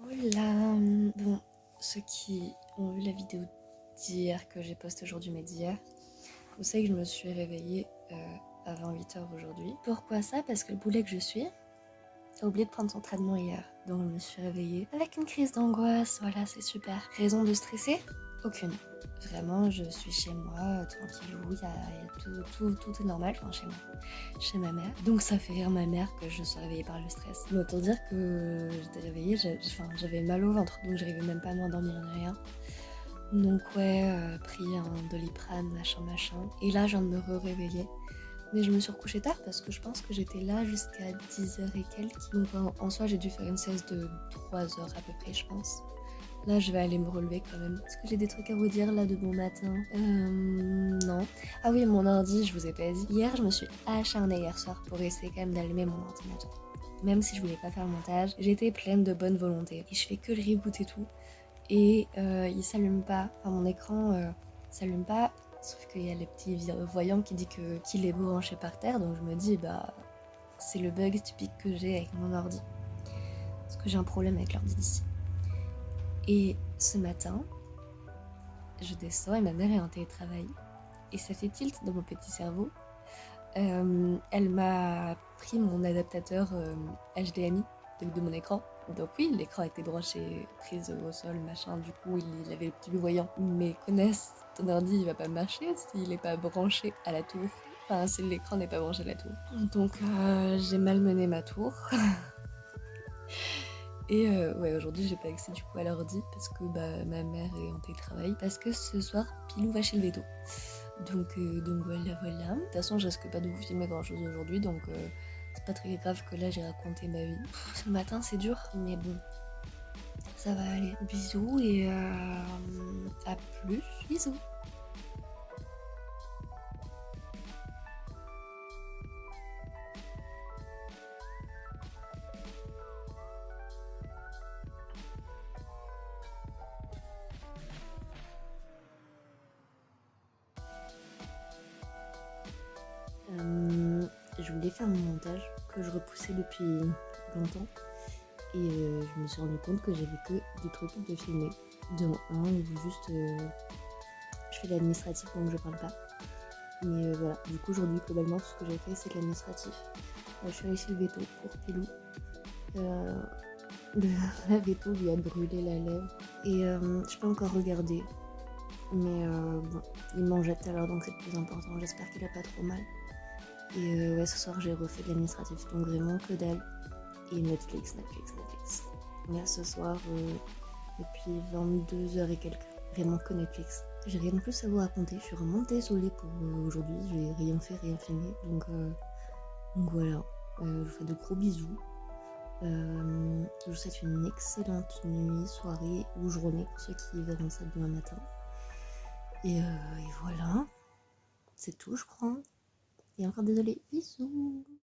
Hola. Bon, ceux qui ont vu la vidéo d'hier que j'ai postée aujourd'hui, mais d'hier, vous savez que je me suis réveillée à 28h aujourd'hui. Pourquoi ça? Parce que le boulet que je suis a oublié de prendre son traitement hier. Donc je me suis réveillée avec une crise d'angoisse, voilà, c'est super. Raison de stresser? Aucune. Vraiment, je suis chez moi, tranquillou, il y a tout est normal, enfin chez moi, chez ma mère. Donc ça fait rire ma mère que je sois réveillée par le stress. Mais autant dire que j'étais réveillée, j'avais mal au ventre, donc j'arrivais même pas à m'endormir ni rien. Donc ouais, pris un Doliprane, machin. Et là, je viens de me réveiller. Mais je me suis recouchée tard parce que je pense que j'étais là jusqu'à 10h et quelques. Donc en soi, j'ai dû faire une sieste de 3 heures à peu près, je pense. Là, je vais aller me relever quand même. Est-ce que j'ai des trucs à vous dire là de bon matin? Non. Ah oui, mon ordi, je vous ai pas dit. Hier, je me suis acharnée hier soir pour essayer quand même d'allumer mon ordinateur. Même si je voulais pas faire le montage, j'étais pleine de bonne volonté. Et je fais que le reboot et tout. Et il s'allume pas. Enfin, mon écran s'allume pas. Sauf qu'il y a le petit voyant qui dit qu'il est branché par terre. Donc je me dis, bah, c'est le bug typique que j'ai avec mon ordi. Parce que j'ai un problème avec l'ordi d'ici. Et ce matin, je descends et ma mère est en télétravail. Et ça fait tilt dans mon petit cerveau. Elle m'a pris mon adaptateur HDMI de mon écran. Donc oui, l'écran était branché, prise au sol, machin. Du coup, il avait le petit voyant. Mais connaisse, ton ordi, il va pas marcher s'il est pas branché à la tour. Enfin, si l'écran n'est pas branché à la tour. Donc j'ai malmené ma tour. Et ouais, aujourd'hui j'ai pas accès du coup à l'ordi parce que bah, ma mère est en télétravail. Parce que ce soir, Pilou va chez le veto. Donc voilà. De toute façon, je risque pas de vous filmer grand chose aujourd'hui, donc c'est pas très grave que là j'ai raconté ma vie. Ce matin c'est dur, mais bon, ça va aller. Bisous et à plus. Bisous. Je voulais faire mon montage que je repoussais depuis longtemps et je me suis rendu compte que j'avais que des trucs de filmer. Dont un où juste je fais de l'administratif donc je parle pas. Mais voilà, du coup aujourd'hui globalement tout ce que j'ai fait c'est de l'administratif. Je suis allée chez le veto pour Pilou. La veto lui a brûlé la lèvre et je peux encore regarder. Mais bon, il mangeait tout à l'heure donc c'est le plus important. J'espère qu'il a pas trop mal. Et ouais, ce soir j'ai refait de l'administratif donc vraiment que dalle. Et Netflix. Là ce soir, depuis 22h et quelques, vraiment que Netflix. J'ai rien de plus à vous raconter, je suis vraiment désolée pour aujourd'hui, j'ai rien fait, rien filmé. Donc voilà, je vous fais de gros bisous. Je vous souhaite une excellente nuit, soirée ou journée pour ceux qui verront ça demain matin. Et voilà, c'est tout je crois. Et encore désolée, bisous.